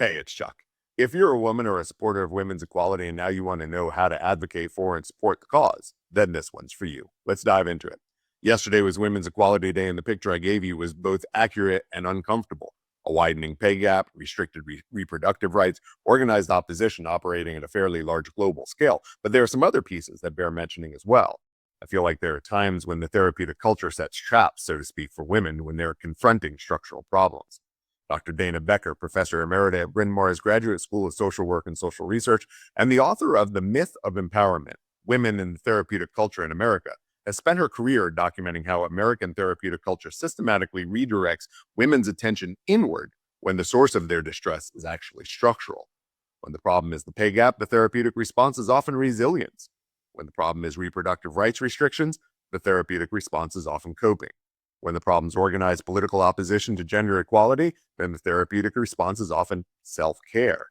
Hey, it's Chuck. If you're a woman or a supporter of women's equality and now you want to know how to advocate for and support the cause, then this one's for you. Let's dive into it. Yesterday was Women's Equality Day, and the picture I gave you was both accurate and uncomfortable. A widening pay gap, restricted reproductive rights, organized opposition operating at a fairly large global scale. But there are some other pieces that bear mentioning as well. I feel like there are times when the therapeutic culture sets traps, so to speak, for women when they're confronting structural problems. Dr. Dana Becker, professor emerita at Bryn Mawr's Graduate School of Social Work and Social Research, and the author of The Myth of Empowerment, Women in the Therapeutic Culture in America, has spent her career documenting how American therapeutic culture systematically redirects women's attention inward when the source of their distress is actually structural. When the problem is the pay gap, the therapeutic response is often resilience. When the problem is reproductive rights restrictions, the therapeutic response is often coping. When the problem's organized political opposition to gender equality, then the therapeutic response is often self-care.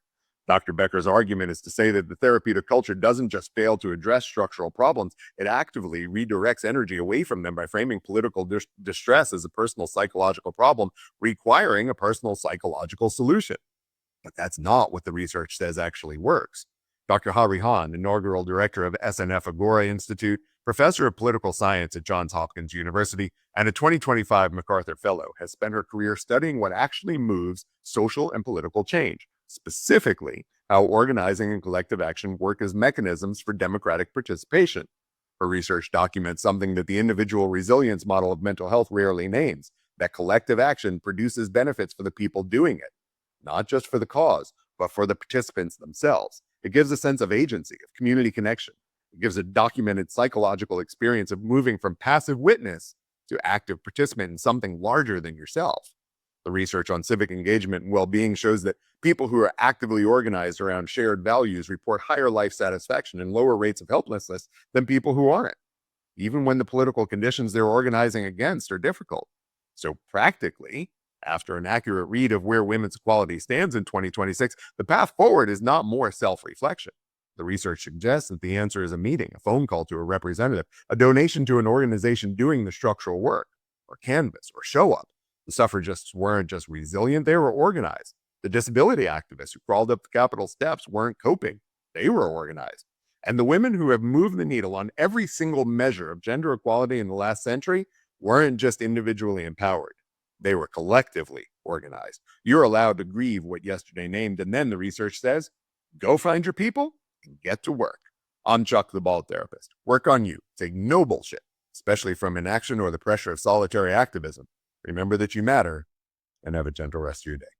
Dr. Becker's argument is to say that the therapeutic culture doesn't just fail to address structural problems, it actively redirects energy away from them by framing political distress as a personal psychological problem requiring a personal psychological solution. But that's not what the research says actually works. Dr. Hahrie Han, inaugural director of SNF Agora Institute, professor of political science at Johns Hopkins University, and a 2025 MacArthur Fellow, has spent her career studying what actually moves social and political change, specifically how organizing and collective action work as mechanisms for democratic participation. Her research documents something that the individual resilience model of mental health rarely names, that collective action produces benefits for the people doing it, not just for the cause, but for the participants themselves. It gives a sense of agency, of community connection. It gives a documented psychological experience of moving from passive witness to active participant in something larger than yourself. The research on civic engagement and well-being shows that people who are actively organized around shared values report higher life satisfaction and lower rates of helplessness than people who aren't, even when the political conditions they're organizing against are difficult. So practically, after an accurate read of where women's equality stands in 2026, the path forward is not more self-reflection. The research suggests that the answer is a meeting, a phone call to a representative, a donation to an organization doing the structural work, or canvas, or show up. The suffragists weren't just resilient, they were organized. The disability activists who crawled up the Capitol steps weren't coping, they were organized. And the women who have moved the needle on every single measure of gender equality in the last century weren't just individually empowered. They were collectively organized. You're allowed to grieve what yesterday named, and then the research says, go find your people and get to work. I'm Chuck the Bald Therapist. Work on you. Take no bullshit, especially from inaction or the pressure of solitary activism. Remember that you matter, and have a gentle rest of your day.